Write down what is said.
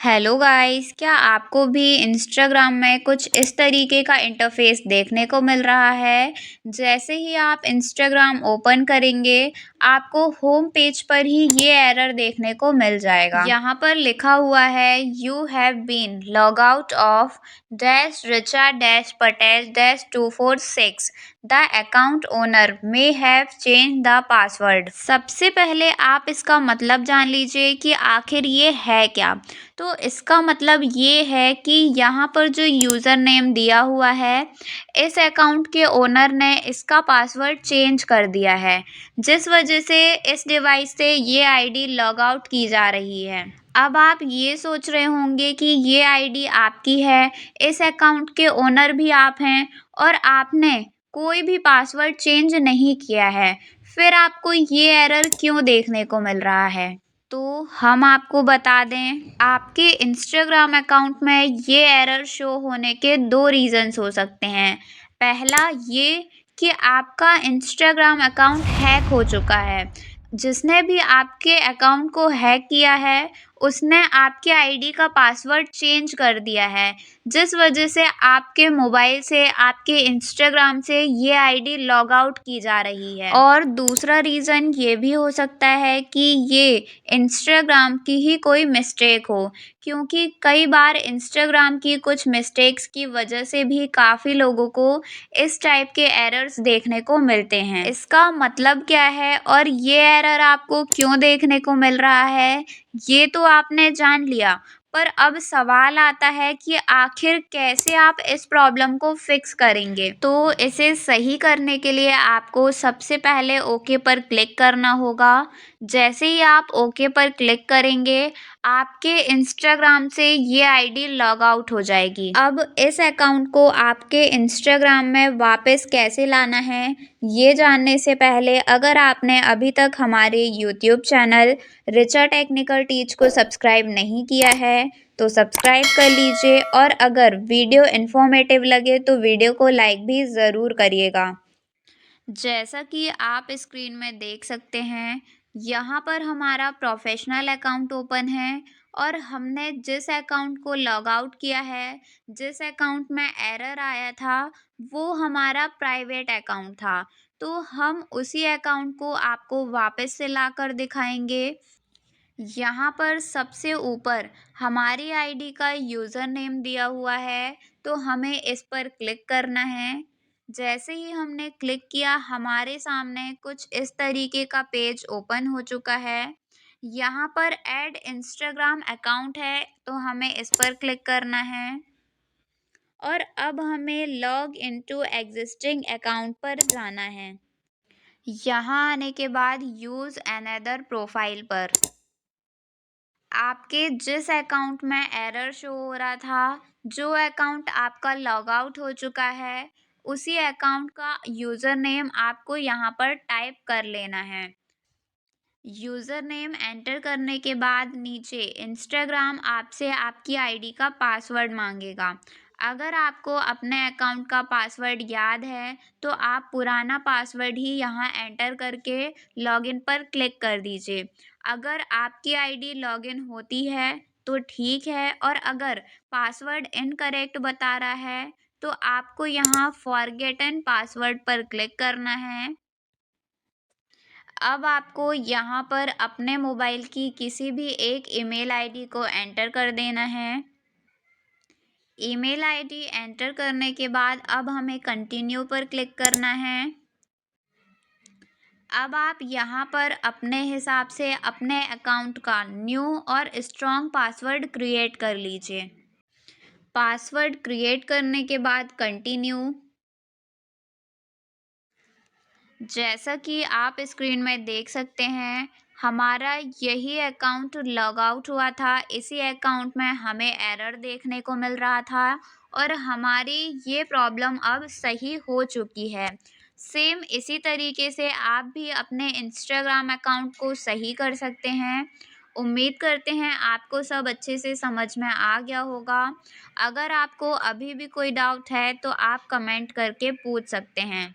Hello guys, क्या आपको भी इंस्टाग्राम में कुछ इस तरीके का इंटरफेस देखने को मिल रहा है? जैसे ही आप इंस्टाग्राम ओपन करेंगे, आपको होम पेज पर ही ये एरर देखने को मिल जाएगा। यहाँ पर लिखा हुआ है you have been log out of dash Richa dash Patel dash 246। The account owner may have change the password. सबसे पहले आप इसका मतलब जान लीजिए कि आखिर ये है क्या। तो इसका मतलब ये है कि यहाँ पर जो यूज़र नेम दिया हुआ है, इस अकाउंट के ओनर ने इसका पासवर्ड चेंज कर दिया है, जिस वजह से इस डिवाइस से ये आईडी लॉग आउट की जा रही है। अब आप ये सोच रहे होंगे कि ये आईडी आपकी है, इस अकाउंट के ओनर भी आप हैं और आपने कोई भी पासवर्ड चेंज नहीं किया है, फिर आपको ये एरर क्यों देखने को मिल रहा है? तो हम आपको बता दें, आपके इंस्टाग्राम अकाउंट में ये एरर शो होने के दो रीज़न्स हो सकते हैं। पहला ये कि आपका इंस्टाग्राम अकाउंट हैक हो चुका है। जिसने भी आपके अकाउंट को हैक किया है, उसने आपके आईडी का पासवर्ड चेंज कर दिया है, जिस वजह से आपके मोबाइल से, आपके इंस्टाग्राम से ये आईडी लॉग आउट की जा रही है। और दूसरा रीज़न ये भी हो सकता है कि ये इंस्टाग्राम की ही कोई मिस्टेक हो, क्योंकि कई बार इंस्टाग्राम की कुछ मिस्टेक्स की वजह से भी काफ़ी लोगों को इस टाइप के एरर्स देखने को मिलते हैं। इसका मतलब क्या है और ये एरर आपको क्यों देखने को मिल रहा है, ये तो आपने जान लिया, पर अब सवाल आता है कि आखिर कैसे आप इस प्रॉब्लम को फिक्स करेंगे। तो इसे सही करने के लिए आपको सबसे पहले ओके पर क्लिक करना होगा। जैसे ही आप ओके पर क्लिक करेंगे, आपके इंस्टाग्राम से ये आईडी लॉग आउट हो जाएगी। अब इस अकाउंट को आपके इंस्टाग्राम में वापस कैसे लाना है, ये जानने से पहले अगर आपने अभी तक हमारे YouTube channel Richa technical teach को सब्सक्राइब नहीं किया है, तो सब्सक्राइब कर लीजिए और अगर वीडियो इन्फॉर्मेटिव लगे तो वीडियो को लाइक भी ज़रूर करिएगा। जैसा कि आप स्क्रीन में देख सकते हैं, यहाँ पर हमारा प्रोफेशनल अकाउंट ओपन है और हमने जिस अकाउंट को लॉग आउट किया है, जिस अकाउंट में एरर आया था, वो हमारा प्राइवेट अकाउंट था। तो हम उसी अकाउंट को आपको वापस से लाकर दिखाएंगे। यहाँ पर सबसे ऊपर हमारी आईडी का यूज़र नेम दिया हुआ है, तो हमें इस पर क्लिक करना है। जैसे ही हमने क्लिक किया, हमारे सामने कुछ इस तरीके का पेज ओपन हो चुका है। यहाँ पर ऐड इंस्टाग्राम अकाउंट है, तो हमें इस पर क्लिक करना है और अब हमें लॉग इनटू एग्जिस्टिंग अकाउंट पर जाना है। यहाँ आने के बाद यूज़ अनदर प्रोफाइल पर आपके जिस अकाउंट में एरर शो हो रहा था, जो अकाउंट आपका लॉग आउट हो चुका है, उसी अकाउंट का यूज़र नेम आपको यहाँ पर टाइप कर लेना है। यूज़र नेम एंटर करने के बाद नीचे इंस्टाग्राम आपसे आपकी आईडी का पासवर्ड मांगेगा। अगर आपको अपने अकाउंट का पासवर्ड याद है, तो आप पुराना पासवर्ड ही यहाँ एंटर करके लॉगिन पर क्लिक कर दीजिए। अगर आपकी आईडी लॉगिन होती है तो ठीक है, और अगर पासवर्ड इनकरेक्ट बता रहा है तो आपको यहाँ फॉरगेटन पासवर्ड पर क्लिक करना है। अब आपको यहाँ पर अपने मोबाइल की किसी भी एक ईमेल आईडी को एंटर कर देना है। ईमेल आईडी एंटर करने के बाद अब हमें कंटिन्यू पर क्लिक करना है। अब आप यहाँ पर अपने हिसाब से अपने अकाउंट का न्यू और स्ट्रॉन्ग पासवर्ड क्रिएट कर लीजिए। पासवर्ड क्रिएट करने के बाद कंटिन्यू। जैसा कि आप स्क्रीन में देख सकते हैं, हमारा यही अकाउंट लॉग आउट हुआ था। इसी अकाउंट में हमें एरर देखने को मिल रहा था और हमारी ये प्रॉब्लम अब सही हो चुकी है। सेम इसी तरीके से आप भी अपने इंस्टाग्राम अकाउंट को सही कर सकते हैं। उम्मीद करते हैं आपको सब अच्छे से समझ में आ गया होगा। अगर आपको अभी भी कोई डाउट है तो आप कमेंट करके पूछ सकते हैं।